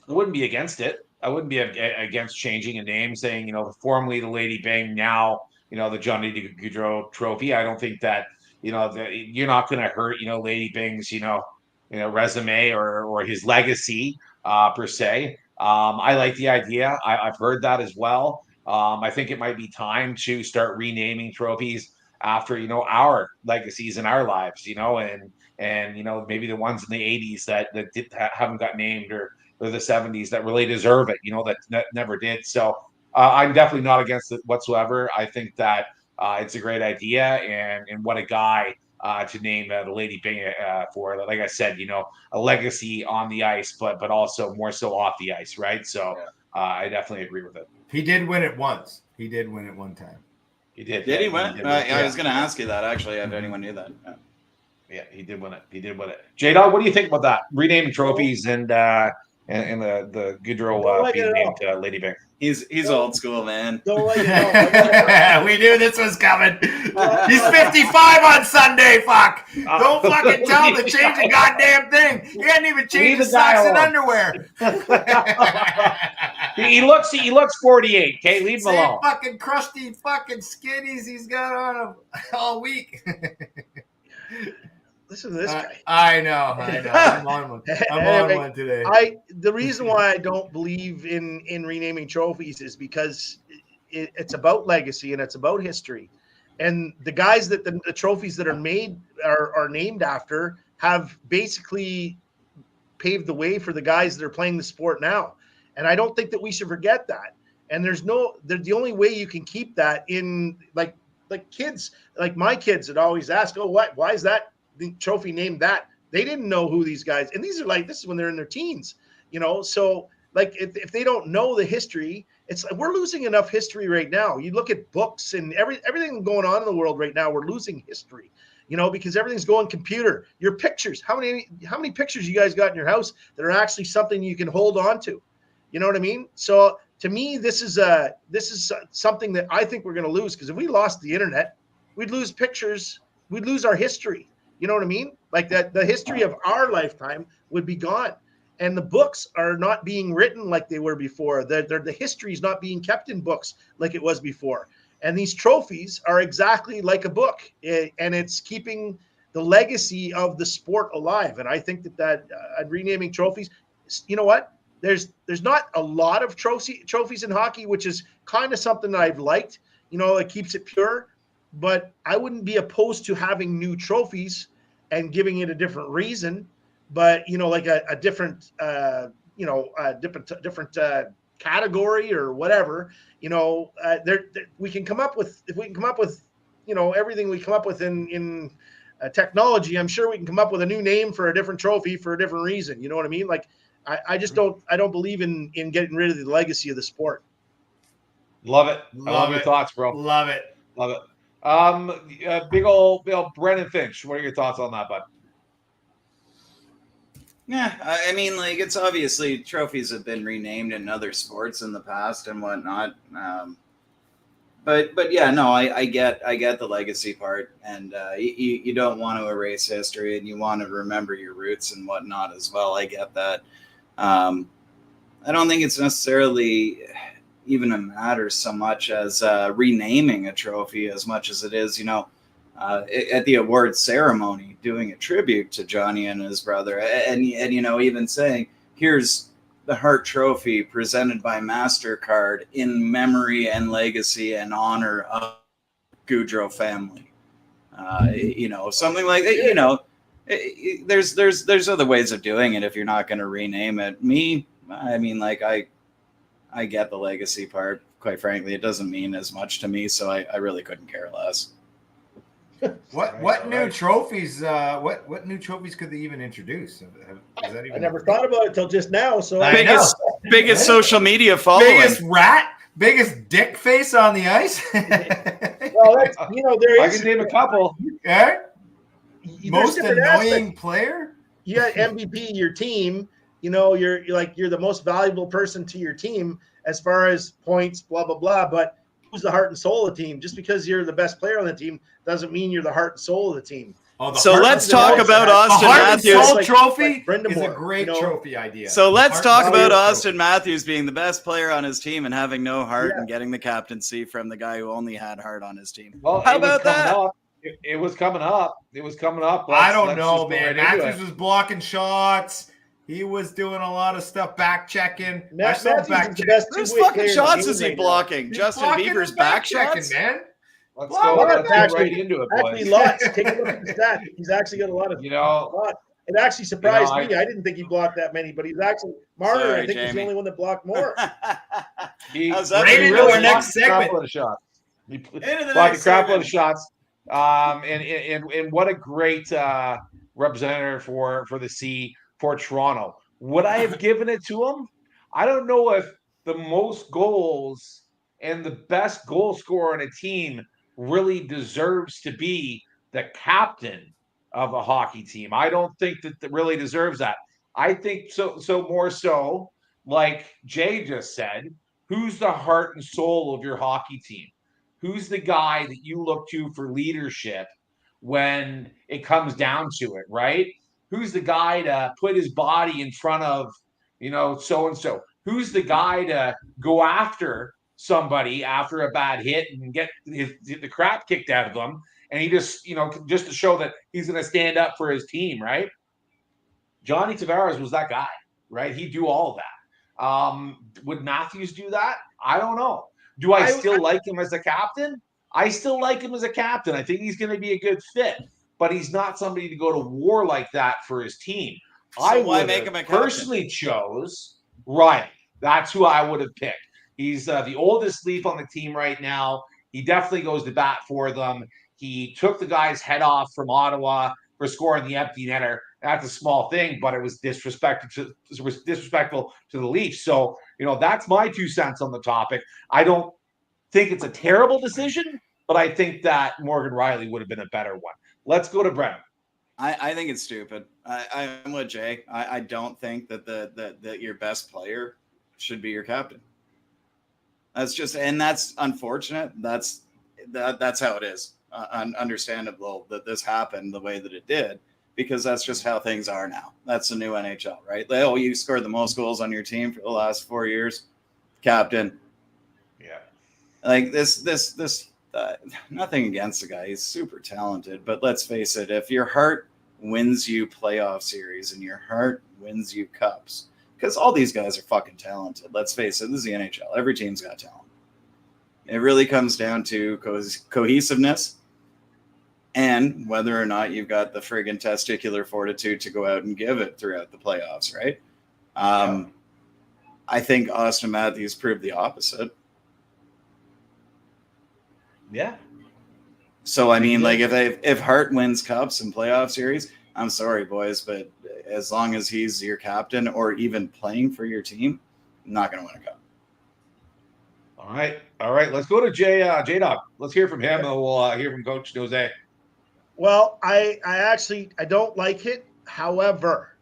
I wouldn't be against it. I wouldn't be against changing a name, saying, formerly the Lady Byng, now, the Johnny Gaudreau Trophy. I don't think that, you're not going to hurt, Lady Byng's, resume or his legacy per se. I like the idea. I've heard that as well. I think it might be time to start renaming trophies after, our legacies in our lives, and maybe the ones in the 80s that haven't got named, or the 70s that really deserve it, that never did. So I'm definitely not against it whatsoever. I think that it's a great idea, and what a guy to name the Lady Byng for. Like I said, a legacy on the ice, but also more so off the ice, right? So I definitely agree with it. He did win it once. He did win it one time. He did. Did he win? did I was going to ask you that, actually, if anyone knew that. Yeah, he did win it. J-Dog, what do you think about that? Renaming trophies and the Goudreau being named Lady Byng. He's old school, man. Don't like it. We knew this was coming. He's 55 on Sunday, fuck. Don't fucking tell him to change a goddamn thing. He hadn't even changed his socks and underwear. He looks 48. Okay, leave him Same alone. fucking crusty fucking skinnies he's got on him all week. Listen to this guy. I know. I'm on one. I'm on one today. The reason why I don't believe in renaming trophies is because it's about legacy and it's about history, and the guys that the trophies that are made are named after have basically paved the way for the guys that are playing the sport now, and I don't think that we should forget that. And the only way you can keep that in like kids, like my kids that always ask, oh, why is that the trophy named that? They didn't know who these guys, and this is when they're in their teens, so like if they don't know the history, it's like we're losing enough history right now. You look at books and everything going on in the world right now, we're losing history, because everything's going computer. Your pictures, how many pictures you guys got in your house that are actually something you can hold on to? You know what I mean? So to me, this is something that I think we're going to lose, because if we lost the internet, we'd lose pictures, we'd lose our history. You know what I mean? Like that, the history of our lifetime would be gone, and the books are not being written like they were before. The history is not being kept in books like it was before. And these trophies are exactly like a book, and it's keeping the legacy of the sport alive. And I think that renaming trophies, you know what? There's not a lot of trophies in hockey, which is kind of something that I've liked. It keeps it pure. But I wouldn't be opposed to having new trophies and giving it a different reason, but like a different, different category or whatever. We can come up with, if we can come up with, everything we come up with in technology. I'm sure we can come up with a new name for a different trophy for a different reason. You know what I mean? Like I just don't believe in getting rid of the legacy of the sport. Love it. I love your thoughts, bro. Love it. Big old Brennan Finch. What are your thoughts on that, bud? Yeah, I mean, like, it's obviously trophies have been renamed in other sports in the past and whatnot. But yeah, no, I get the legacy part, and you don't want to erase history, and you want to remember your roots and whatnot as well. I get that. I don't think it's necessarily even a matter so much as renaming a trophy as much as it is, at the award ceremony, doing a tribute to Johnny and his brother, and even saying, here's the Hart Trophy presented by MasterCard in memory and legacy and honor of Goudreau family. Something like that. There's other ways of doing it if you're not going to rename it. I mean, like, I get the legacy part. Quite frankly, it doesn't mean as much to me, so I really couldn't care less. What new trophies? What new trophies could they even introduce? I never thought about it till just now. So biggest social media following, biggest dick face on the ice. Well, there is. I can name a couple. Okay. Most annoying player. You got MVP, your team. You're the most valuable person to your team as far as points, blah blah blah. But who's the heart and soul of the team? Just because you're the best player on the team doesn't mean you're the heart and soul of the team. So let's talk about Austin Matthews. The Soul Trophy like is a great trophy idea. So let's talk about Austin Matthews being the best player on his team and having no heart and getting the captaincy from the guy who only had heart on his team. Well, how about that? It was coming up. I don't know, man. Matthews was blocking shots. He was doing a lot of stuff, back checking. Matthews is the best Whose two-way fucking player in the shots game is he right now. blocking? He's Justin blocking Bieber's and back checking, shots? man. Let's Well, go. lots, Let's get right into it, Actually, boys. lots. Take a look at the stats. He's actually got a lot of. You know, Lot. It actually surprised I- me. I didn't think he blocked that many, but he's actually Marner. Sorry, I think was Jamie. the only one that blocked more. he, How's that Right for into really our next blocked a crap segment. load of shots. He Into the blocked a next crap load of segment. shots. And what a great representative for the C for Toronto. Would I have given it to him? I don't know if the most goals and the best goal scorer on a team really deserves to be the captain of a hockey team. I don't think that really deserves that. I think so more so, like Jay just said, who's the heart and soul of your hockey team? Who's the guy that you look to for leadership when it comes down to it, right? Who's the guy to put his body in front of, so and so? Who's the guy to go after somebody after a bad hit and get the crap kicked out of them? And he just, just to show that he's going to stand up for his team, right? Johnny Tavares was that guy, right? He'd do all of that. Would Matthews do that? I don't know. Do I still like him as a captain? I still like him as a captain. I think he's going to be a good fit, but he's not somebody to go to war like that for his team. So why make him a captain? Personally chose Ryan. That's who I would have picked. He's the oldest Leaf on the team right now. He definitely goes to bat for them. He took the guy's head off from Ottawa for scoring the empty netter. That's a small thing, but it was disrespectful to the Leafs. So, that's my 2 cents on the topic. I don't think it's a terrible decision, but I think that Morgan Riley would have been a better one. Let's go to Brent. I think it's stupid. I'm with Jay. I don't think that your best player should be your captain. That's unfortunate. That's how it is. Understandable that this happened the way that it did, because that's just how things are now. That's the new NHL, right? Oh, you scored the most goals on your team for the last 4 years, captain. Yeah. Like this, nothing against the guy. He's super talented, but let's face it, if your heart wins you playoff series and your heart wins you cups, because all these guys are fucking talented. Let's face it, this is the NHL. Every team's got talent. It really comes down to cohesiveness and whether or not you've got the friggin' testicular fortitude to go out and give it throughout the playoffs, right? I think Austin Matthews proved the opposite. Yeah. So, I mean, like if Hart wins cups and playoff series, I'm sorry, boys, but as long as he's your captain or even playing for your team, I'm not going to win a cup. All right. Let's go to J-Dog. Let's hear from him, and we'll hear from Coach Jose. Well, I don't like it. However,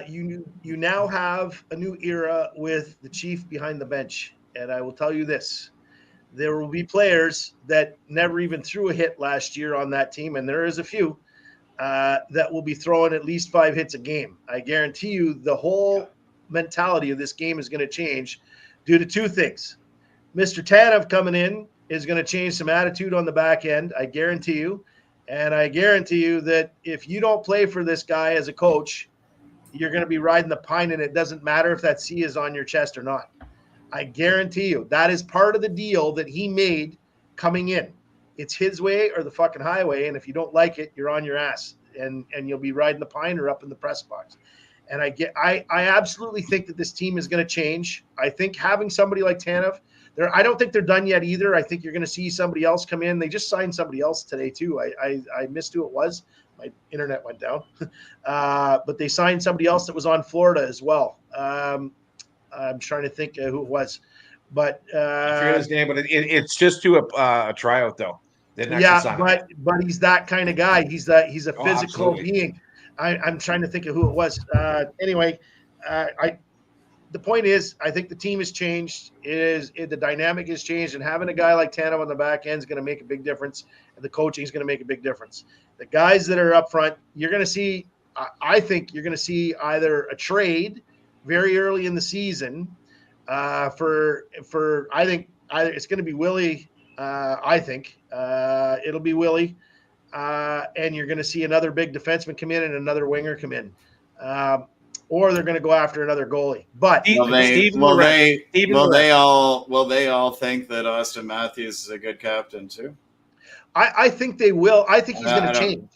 you now have a new era with the chief behind the bench, and I will tell you this: there will be players that never even threw a hit last year on that team, and there is a few that will be throwing at least 5 hits a game. I guarantee you, the whole mentality of this game is going to change due to 2 things. Mr. Tanev coming in is going to change some attitude on the back end. I guarantee you. And I guarantee you that if you don't play for this guy as a coach, you're going to be riding the pine, and it doesn't matter if that C is on your chest or not. I guarantee you that is part of the deal that he made coming in. It's his way or the fucking highway. And if you don't like it, you're on your ass and you'll be riding the pine or up in the press box. And I absolutely think that this team is going to change. I think having somebody like Tanev, I don't think they're done yet either. I think you're going to see somebody else come in. They just signed somebody else today too. I missed who it was. My internet went down, but they signed somebody else that was on Florida as well. I'm trying to think who it was, but I forget his name, but it's just to a tryout though. But he's that kind of guy. He's a physical absolutely. being. I'm trying to think of who it was. Anyway, the point is, I think the team has changed. The dynamic has changed, and having a guy like Tanev on the back end is going to make a big difference, and the coaching is going to make a big difference. The guys that are up front, you're going to see. I think you're going to see either a trade very early in the season for I think either it's going to be Willie. I think it'll be Willie, and you're going to see another big defenseman come in and another winger come in. or they're going to go after another goalie. But Steve- Will they? Stephen Will Loret. they? Stephen Will Loret. they all? Will they all think that Austin Matthews is a good captain too? I think they will. I think he's I going to don't- change.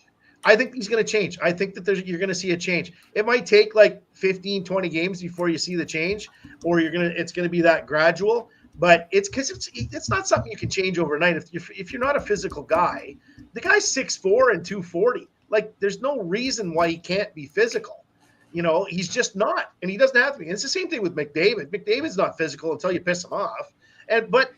I think he's going to change. I think that you're going to see a change. It might take like 15, 20 games before you see the change, or it's going to be that gradual. But it's because it's not something you can change overnight. If you're not a physical guy, the guy's 6'4" and 240. Like, there's no reason why he can't be physical. He's just not, and he doesn't have to be. And it's the same thing with McDavid. McDavid's not physical until you piss him off, but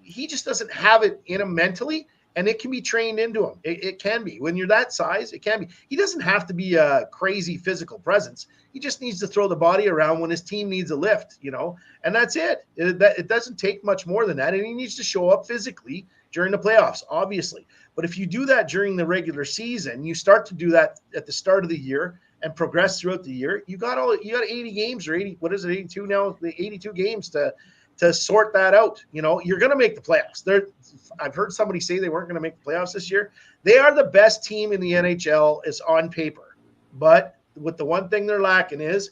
he just doesn't have it in him mentally. And it can be trained into him. It can be. When you're that size, it can be. He doesn't have to be a crazy physical presence. He just needs to throw the body around when his team needs a lift, and that's it. It doesn't take much more than that. And he needs to show up physically during the playoffs, obviously. But if you do that during the regular season, you start to do that at the start of the year and progress throughout the year. You got 80 games or 80, what is it, 82 now? The 82 games to sort that out. You're going to make the playoffs. I've heard somebody say they weren't going to make the playoffs this year. They are the best team in the NHL is on paper. But with the one thing they're lacking is,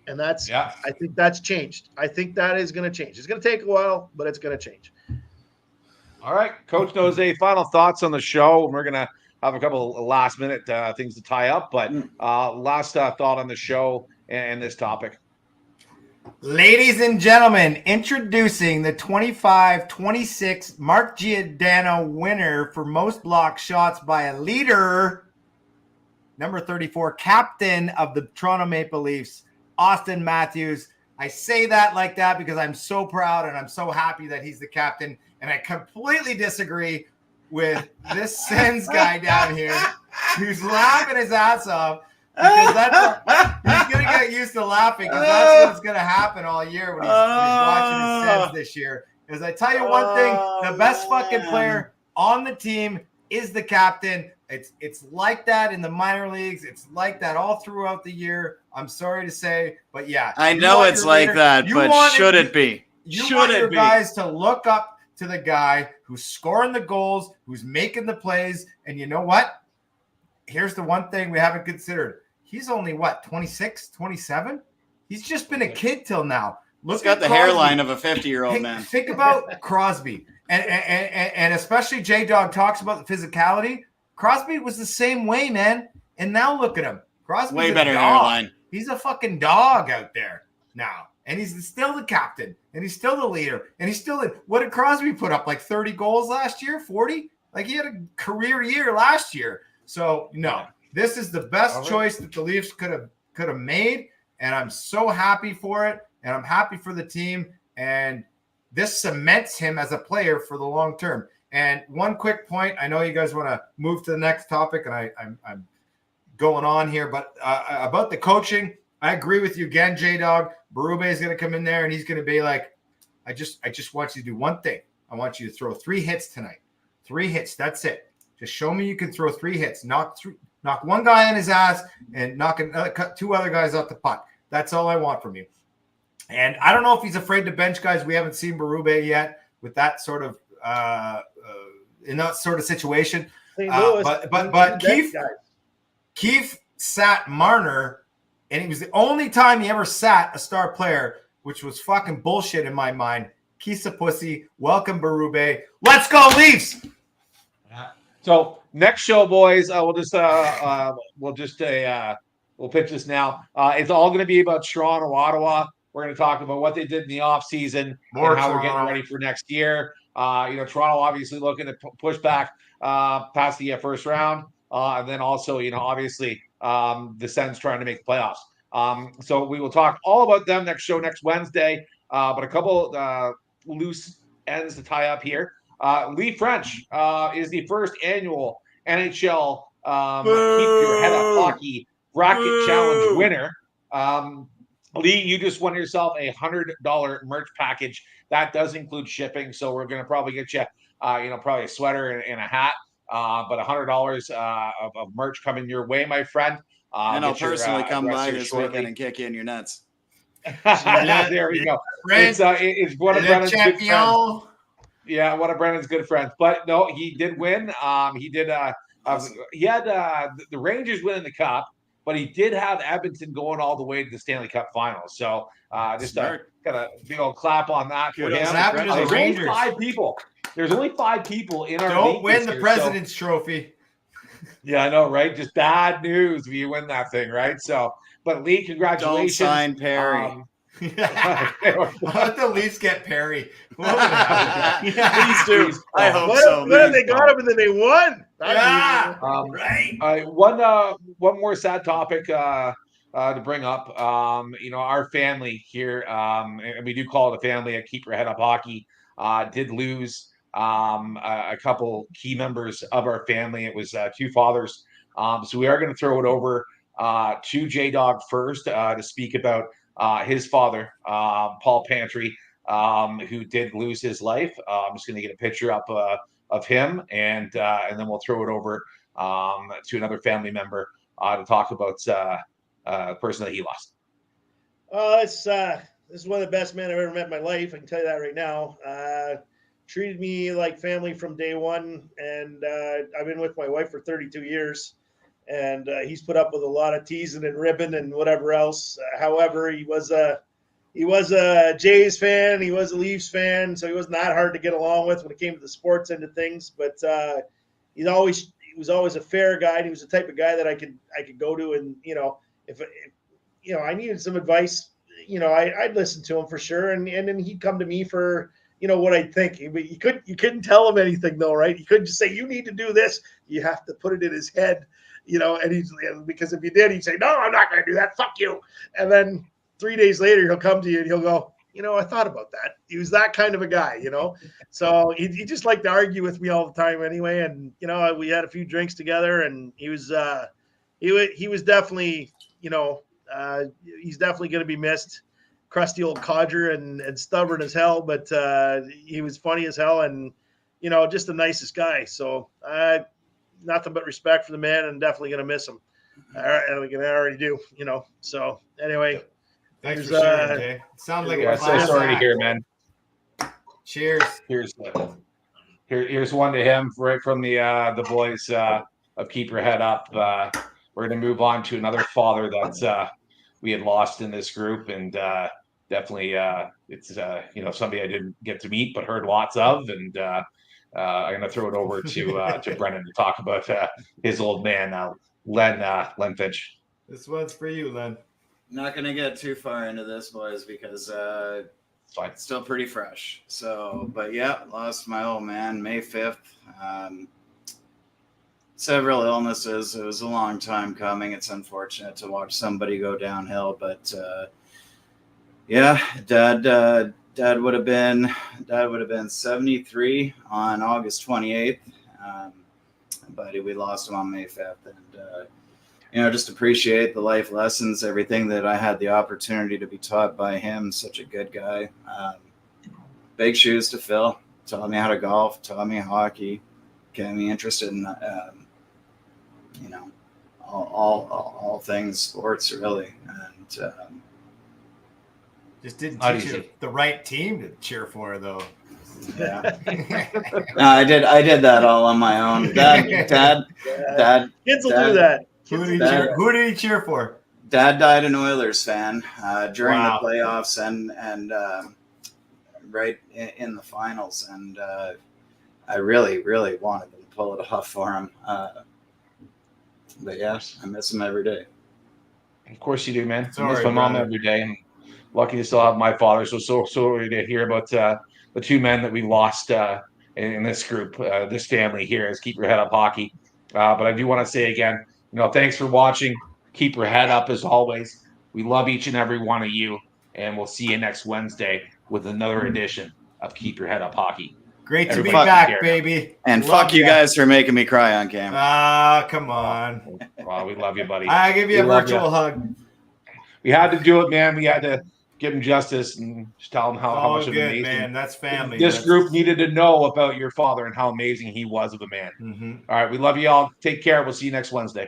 and that's, Yeah. I think that's changed. I think that is going to change. It's going to take a while, but it's going to change. All right, Coach Jose, final thoughts on the show. We're going to have a couple of last-minute things to tie up, but last thought on the show and this topic. Ladies and gentlemen, introducing the 25-26 Mark Giordano winner for most block shots by a leader, number 34, captain of the Toronto Maple Leafs, Austin Matthews. I say that like that because I'm so proud and I'm so happy that he's the captain. And I completely disagree with this Sens guy down here who's laughing his ass off. Because he's going to get used to laughing because that's what's going to happen all year when he's watching his Sens this year. Because I tell you one thing, the best fucking player on the team is the captain. It's like that in the minor leagues. It's like that all throughout the year. I'm sorry to say, but yeah. I know it's like that, but should it be? You want your guys to look up to the guy who's scoring the goals, who's making the plays, and you know what? Here's the one thing we haven't considered. He's only, 26, 27? He's just been a kid till now. He's got the hairline of a 50-year-old man. Think about Crosby. And especially J-Dog talks about the physicality. Crosby was the same way, man. And now look at him. Crosby's way better dog. hairline. He's a fucking dog out there now. And he's still the captain. And he's still the leader. And he's still – what did Crosby put up? Like 30 goals last year? 40? Like he had a career year last year. So, no. This is the best choice that the Leafs could have made, and I'm so happy for it, and I'm happy for the team, and this cements him as a player for the long term. And one quick point, I know you guys want to move to the next topic, and I'm going on here, but about the coaching, I agree with you again, J-Dog. Berube is going to come in there, and he's going to be like, I just want you to do one thing. I want you to throw 3 hits tonight. 3 hits, that's it. Just show me you can throw 3 hits, knock one guy on his ass and knock 2 other guys off the puck. That's all I want from you. And I don't know if he's afraid to bench guys. We haven't seen Berube yet with that sort of in that sort of situation. But Keefe sat Marner, and it was the only time he ever sat a star player, which was fucking bullshit in my mind. Keith's a pussy. Welcome, Berube. Let's go, Leafs. So next show, boys, we'll pitch this now. It's all going to be about Toronto, Ottawa. We're going to talk about what they did in the offseason and how they're getting ready for next year. Toronto obviously looking to push back past the first round, and then also, obviously the Sens trying to make the playoffs. So we will talk all about them next show next Wednesday. But a couple loose ends to tie up here. Lee French is the first annual NHL Keep Your Head Up Hockey Bracket Challenge winner. Lee, you just won yourself a $100 merch package. That does include shipping, so we're going to probably get you, probably a sweater and a hat, but $100 of merch coming your way, my friend. And I'll personally come by this shortly. weekend and kick you in your nuts. There we go. It's one of Brennan's good friends. Yeah, one of Brennan's good friends. But no, he did win. He had the Rangers winning the cup, but he did have Edmonton going all the way to the Stanley Cup Finals. So just a Smart. kind of big old clap on that for Kudos him. What happened to the There's only Rangers? 5 people. There's only 5 people in our Don't league win this the year, President's Trophy. yeah, I know, right? Just bad news if you win that thing, right? So, but Lee, Don't congratulations. sign Perry. I let the Leafs get Perry. What would happen? Please do. I hope What, so. what if man. they got him and then they won? Yeah. Right. One more sad topic to bring up. Our family here, and we do call it a family at Keep Your Head Up Hockey, did lose a couple key members of our family. It was 2 fathers. So we are going to throw it over to J Dog first to speak about his father, Paul Pantry, who did lose his life. I'm just going to get a picture up of him, and then we'll throw it over to another family member to talk about the person that he lost. This is one of the best men I've ever met in my life. I can tell you that right now. Treated me like family from day one, and I've been with my wife for 32 years. And he's put up with a lot of teasing and ribbing and whatever else. However, he was a Jays fan. He was a Leafs fan, so he wasn't that hard to get along with when it came to the sports end of things. But he was always a fair guy. And he was the type of guy that I could go to, and if I needed some advice, I'd listen to him for sure, and then he'd come to me for what I think. You couldn't tell him anything though, right? You couldn't just say you need to do this. You have to put it in his head. And because if you did, he'd say, no, I'm not going to do that. Fuck you. And then 3 days later, he'll come to you and he'll go, I thought about that. He was that kind of a guy, So he just liked to argue with me all the time anyway. And, we had a few drinks together, and he was definitely, he's definitely going to be missed. Crusty old codger and stubborn as hell, but he was funny as hell and, just the nicest guy. So nothing but respect for the man, and definitely going to miss him. I already do, So anyway, Thanks for sharing, Jay. It sounds like a so class sorry to act. hear, man. Cheers. Here's one to him right from the boys of Keep Your Head Up. We're going to move on to another father that we had lost in this group, and definitely it's somebody I didn't get to meet but heard lots of, and I'm going to throw it over to Brennan to talk about his old man, Len Finch. This one's for you, Len. Not going to get too far into this, boys, because it's still pretty fresh. So, but yeah, lost my old man May 5th. Several illnesses. It was a long time coming. It's unfortunate to watch somebody go downhill, but yeah, Dad would have been 73 on August 28th. But we lost him on May 5th, and just appreciate the life lessons, everything that I had the opportunity to be taught by him. Such a good guy. Big shoes to fill. Taught me how to golf. Taught me hockey. Got me interested in all things sports, really. And just didn't Not teach easy. you the right team to cheer for, though. yeah, no, I did that all on my own. Dad, kids will Dad- do that. Who That- did he cheer for? Dad died an Oilers fan during Wow. the playoffs and right in the finals, and I really, really wanted them to pull it off for him. But yeah, I miss him every day. Of course you do, man. I Sorry, miss my mom brother. every day, and lucky to still have my father. So sorry to hear about the 2 men that we lost in this group, this family here. As Keep Your Head Up Hockey. But I do want to say again, thanks for watching. Keep your head up as always. We love each and every one of you, and we'll see you next Wednesday with another edition of Keep Your Head Up Hockey. Great to be Everybody back, care. baby. And Love fuck you ya. guys for making me cry on camera. Ah, come on. Well, we love you, buddy. I give you We a love virtual ya. hug. We had to do it, man. We had to give him justice and just tell him how All much of an good, amazing man. That's family. this group needed to know about your father and how amazing he was of a man. Mm-hmm. All right, we love you all. Take care. We'll see you next Wednesday.